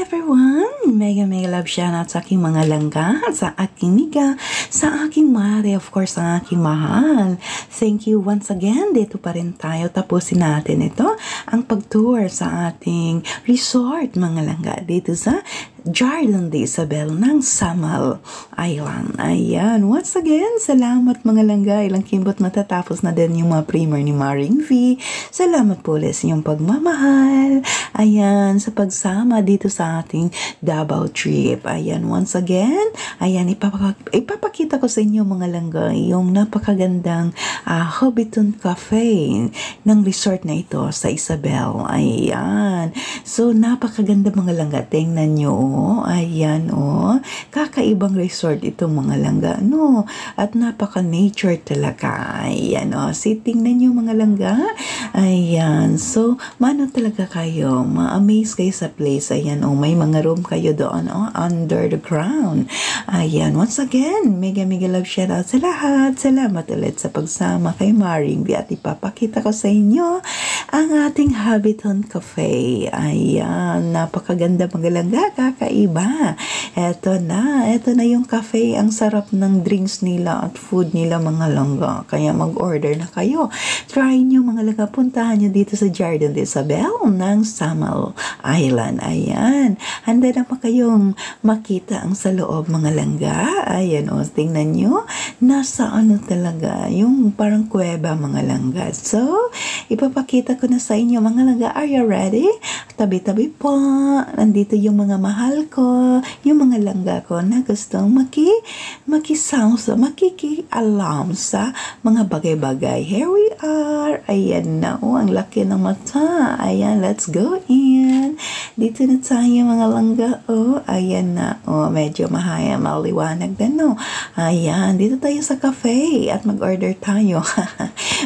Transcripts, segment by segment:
everyone! Mega love shoutout sa aking mga langga, sa aking miga, sa aking mare, of course, sa aking mahal. Thank you once again. Dito pa rin tayo. Tapusin natin ito, ang pag-tour sa ating resort, mga langga, dito sa Jardin de Isabel ng Samal Island. Ayan. Once again, salamat mga langga. Ilang kimbot matatapos na din yung mga primer ni Maring V. Salamat po ulit sa inyong pagmamahal. Ayan, sa pagsama dito sa ating Davao trip. Ayan, once again, ayan, ipapakita ko sa inyo mga langga yung napakagandang Hobbiton Cafe ng resort na ito sa Isabel. Ayan. So, napakaganda mga langga. Tingnan nyo. Ayan, kakaibang resort itong mga langga, no? At napaka-nature talaga. Ayan, tingnan nyo mga langga. Ayan, so, mano talaga kayo, ma-amaze kayo sa place. Ayan, may mga room kayo doon, under the ground. Ayan, once again, mega love shoutout sa lahat. Salamat ulit sa pagsama kay Maring B. At ipapakita ko sa inyo ang ating Hobbiton Cafe. Ayan, napakaganda mga langga, kakaiba. Ito na yung cafe. Ang sarap ng drinks nila at food nila mga langga. Kaya mag-order na kayo. Try nyo mga langga. Puntahan nyo dito sa Jardin de Isabel ng Samal Island. Ayan. Handa naman kayong makita ang sa loob mga langga. Ayan, tingnan nyo. Nasa talaga, yung parang kuweba mga langga. So, ipapakita ko na sa inyo mga langga. Are you ready? Tabi-tabi po. Nandito yung mga mahal ko, yung mga langga ko na gustong makikialam sa mga bagay-bagay. Here we are. Ayan na, ang laki ng mata. Ayan, let's go in. Dito na tayo mga langga. Ayan na. Medyo maliwanag na, no? Ayan, dito tayo sa cafe at mag-order tayo.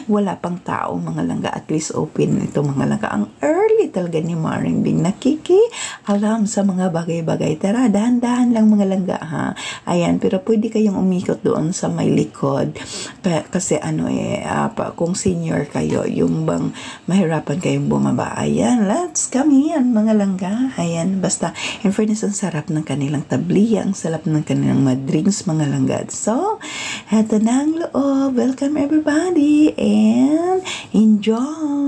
Wala pang tao mga langga. At least open ito mga langga. Ang early talaga ni Maring Bing alam sa mga bagay-bagay. Tara, dahan-dahan lang mga langga, ha? Ayan, pero pwede kayong umikot doon sa may likod. Kasi kung senior kayo, yung bang mahirapan kayong bumaba. Ayan, let's come in mga langga. Ayan, basta, in fairness, ang sarap ng kanilang tabliya, ang sarap ng kanilang drinks mga langga. So, eto na ang loob. Welcome everybody and enjoy!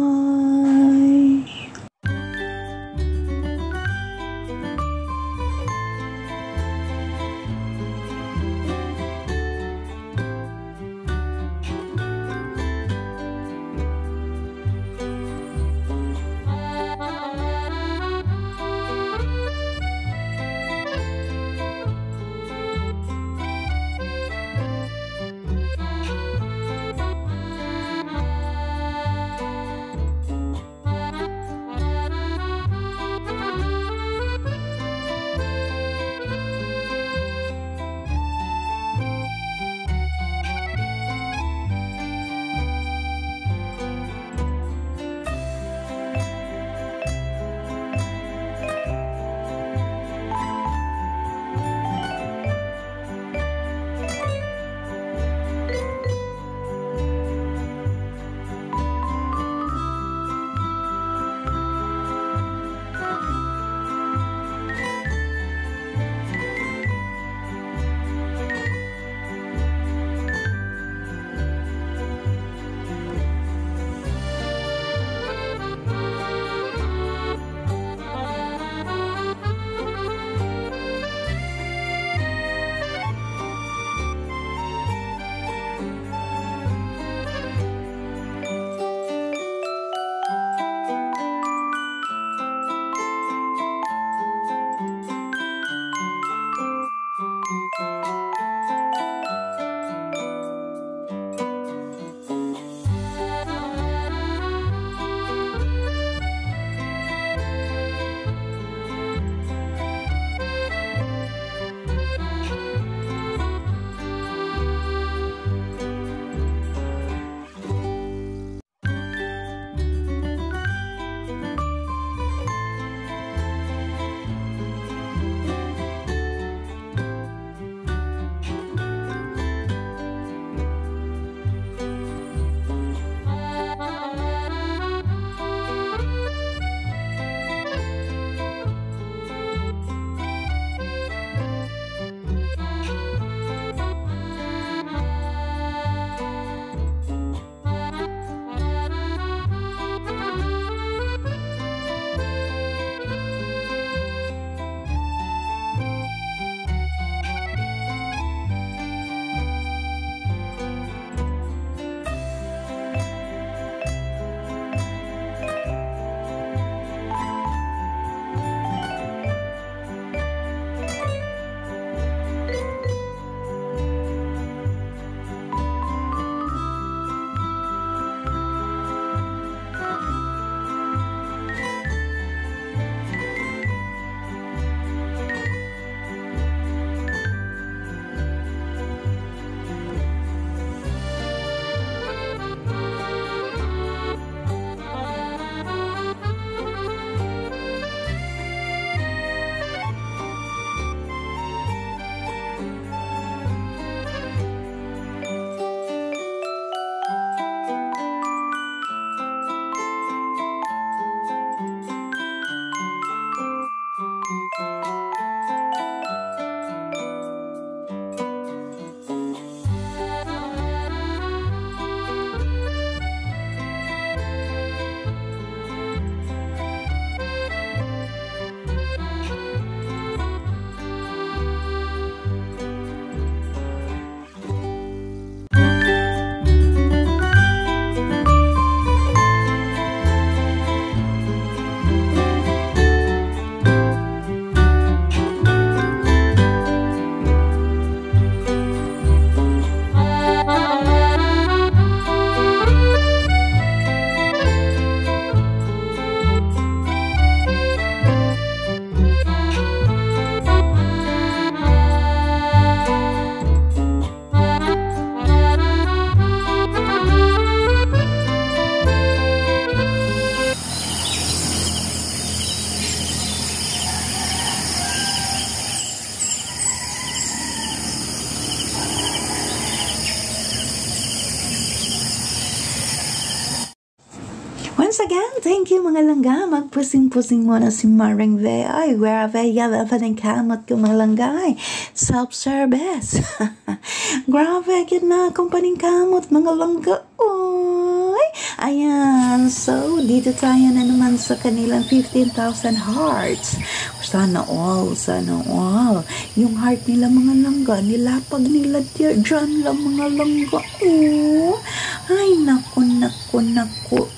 Once again, thank you mga langga. Magpusing-pusing muna si Maring Ve. Ay, grabe, yala pa ng kamot ko mga langga. Ay, self-service. Grabe, yun na akong paningkamot mga langga. Oy, ayan. So, dito tayo na naman sa kanilang 15,000 hearts. Sana all, sana all. Yung heart nila mga langga, nilapag nila dyan lang mga langga. Oh, ay, naku.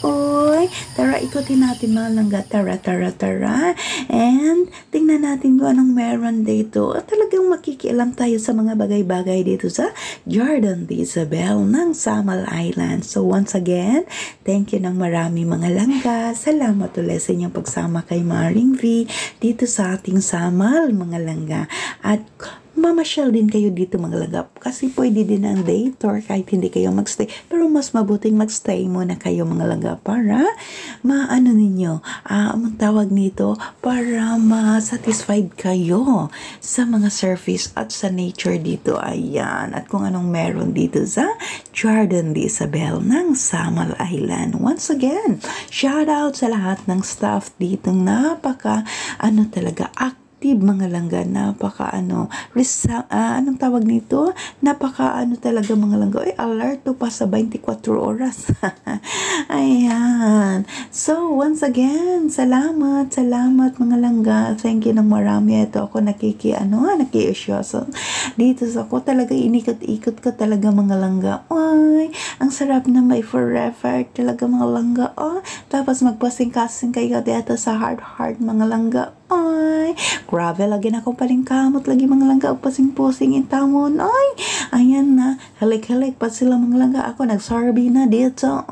Oy, tara, ikutin natin mga langga. Tara. And, tingnan natin kung anong meron dito. At talagang makikialam tayo sa mga bagay-bagay dito sa Jordan D. Isabel ng Samal Island. So, once again, thank you ng marami mga langga. Salamat ulit sa inyong pagsama kay Maring V dito sa ating Samal mga langga. At mamasyal din kayo dito mga langga kasi pwede din ang day tour kahit hindi kayo magstay, pero mas mabuting magstay muna kayo mga langga para maano ninyo, ang tawag nito, para ma-satisfied kayo sa mga surface at sa nature dito. Ayan, at kung anong meron dito sa Jordan D. Isabel ng Samal Island. Once again, shout out sa lahat ng staff dito, napaka talaga mga langga, napaka anong tawag nito, napaka talaga mga langga, alerto pa sa 24 oras. Ayan, so once again, salamat mga langga, thank you ng marami. Ito ako nakikiusyoso dito sa ko, talaga inikot-ikot ko talaga mga langga. Ay, ang sarap na may forever talaga mga langga. Tapos magpasing-kasing kayo dito sa heart mga langga. Ay, grabe, lagi na akong palingkamot, lagi mga langga, pasing-pusing intamon. Ay, ayan na, halik-halik pa sila mga langga. Ako nag-sorby na dito.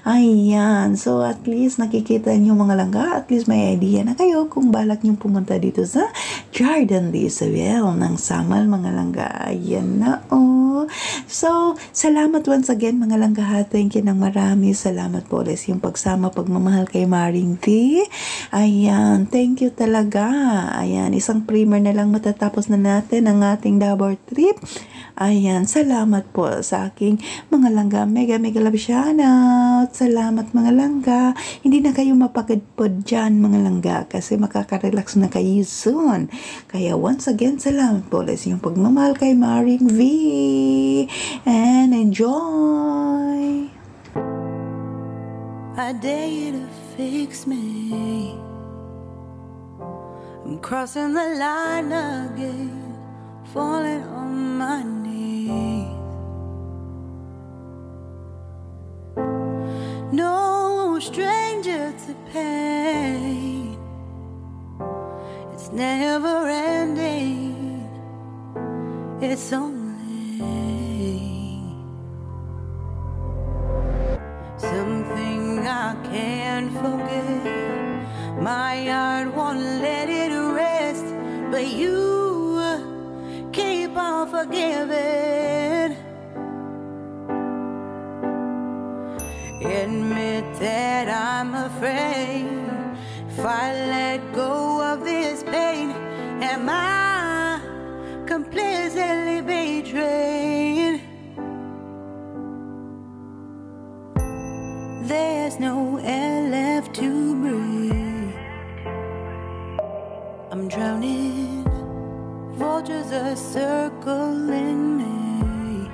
Ayan, so at least nakikita nyo mga langga, at least may idea na kayo kung balak nyo pumunta dito sa Jordan D. Isabel ng Samal mga langga. Ayan na, So, salamat once again mga langga ha. Thank you ng marami. Salamat po ulit yung pagsama, pagmamahal kay Maring V. Ayan, thank you talaga. Ayan, isang primer na lang matatapos na natin ang ating Davao trip. Ayan, salamat po sa aking mga langga. Mega love shoutout. Salamat mga langga. Hindi na kayo mapagod dyan mga langga kasi makaka-relax na kayo soon. Kaya once again, salamat po ulit yung pagmamahal kay Maring V. And enjoy. I dare you to fix me. I'm crossing the line again, falling on my knees. No stranger to pain, it's never ending, it's only something I can't forget. My heart won't let it rest, but you keep on forgiving. Admit that I'm afraid if I let go of this pain, am I completely betrayed? There's no air left to breathe. I'm drowning, vultures are circling me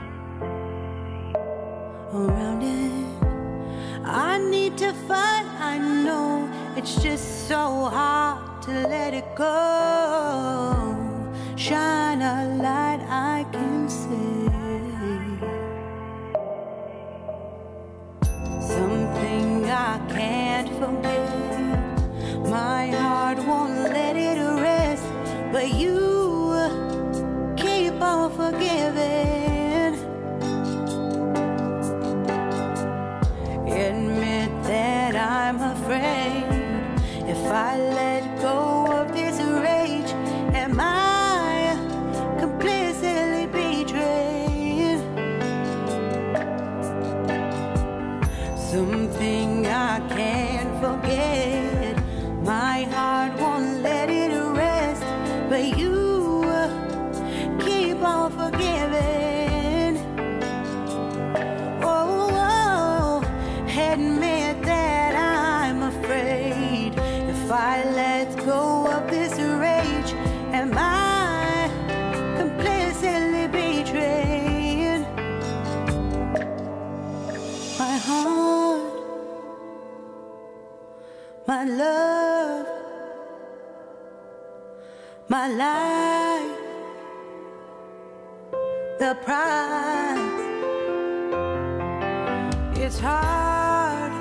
around it. I need to fight, I know it's just so hard to let it go. Shine a light I can see, something I can't forget. My heart won't let it rest, but you keep on forgiving. Admit that I'm afraid if I let go of this rage, am I completely betrayed? Something I can't forget. My heart won't let it rest, but you my love, my life, the price. It's hard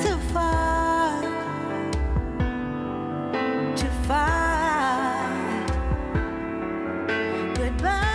to fight, goodbye.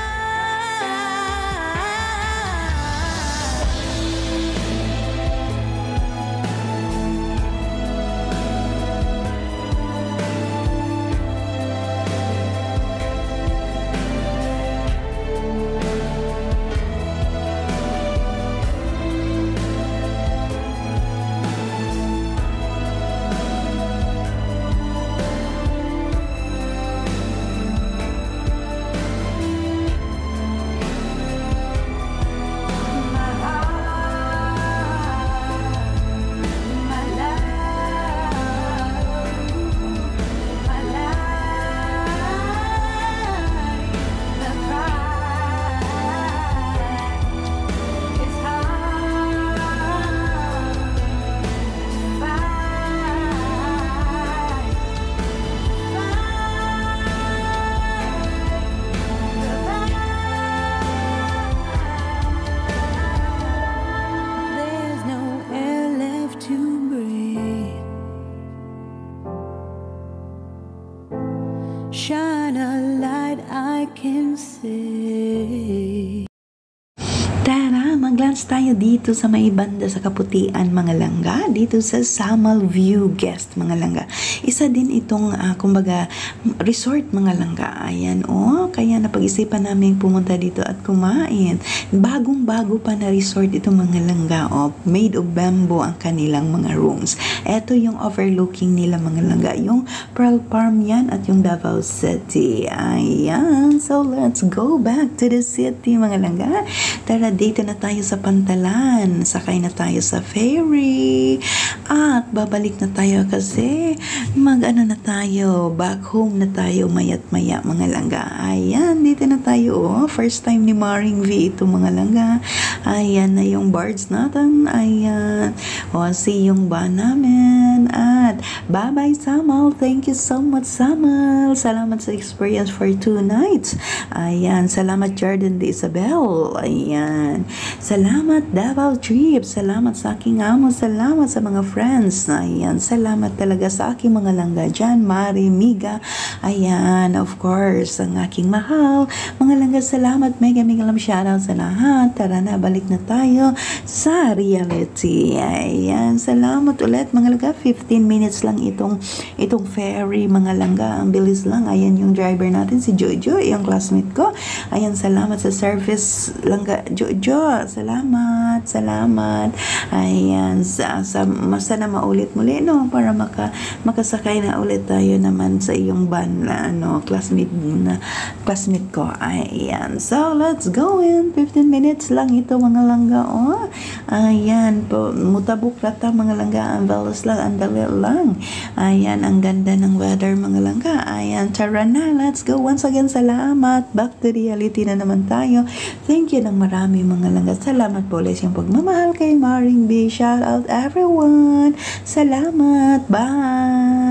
Shine a light I can see. Tara, mag-lunch tayo dito sa may banda sa Kaputian, mga langga. Dito sa Samal View Guest, mga langga. Isa din itong, kumbaga, resort, mga langga. Ayan, kaya napag-isipan namin pumunta dito at kumain. Bagong-bago pa na resort itong mga langga. Made of bamboo ang kanilang mga rooms. Ito yung overlooking nila, mga langga. Yung Pearl Palm yan at yung Davao City. Ayan, so let's go back to the city, mga langga. Tara, dito na tayo sa Pantalan. Sakay na tayo sa ferry. At babalik na tayo kasi na tayo. Back home na tayo mayat maya, mga langga. Ayan, dito na tayo. First time ni Maring V ito, mga langga. Ayan na yung birds natin. Ayan. See yung ba namin. At bye-bye, Samal. Thank you so much, Samal. Salamat sa experience for 2 nights. Ayan. Salamat, Jordan de Isabel. Ayan. Salamat, Davao Trip. Salamat sa aking amo. Salamat sa mga friends. Ayan. Salamat talaga sa aking mga langga dyan. Mari, Miga. Ayan. Of course, ang aking mahal. Mga langga, salamat. Mega lam shoutout sa lahat. Tara na, balik na tayo sa reality. Ayan. Salamat ulit, mga langga. 15 minutes lang itong ferry, mga langga. Ang bilis lang. Ayan yung driver natin, si Jojo, yung classmate ko. Ayan, salamat sa service, langga. Jojo, salamat. Ayan, sana maulit muli, no? Para makasakay na ulit tayo naman sa iyong van na, classmate ko. Ayan, so let's go in. 15 minutes lang ito, mga langga, Ayan, mutabok rata, mga langga. Ang balas lang, ang dali lang. Ayan, ang ganda ng weather, mga langga. Ayan, tara na, let's go. Once again, salamat. Back to reality na naman tayo. Thank you ng marami, mga langga. Salamat po ulit yung pagmamahal kay Maring B. Shout out everyone. Salamat. Bye.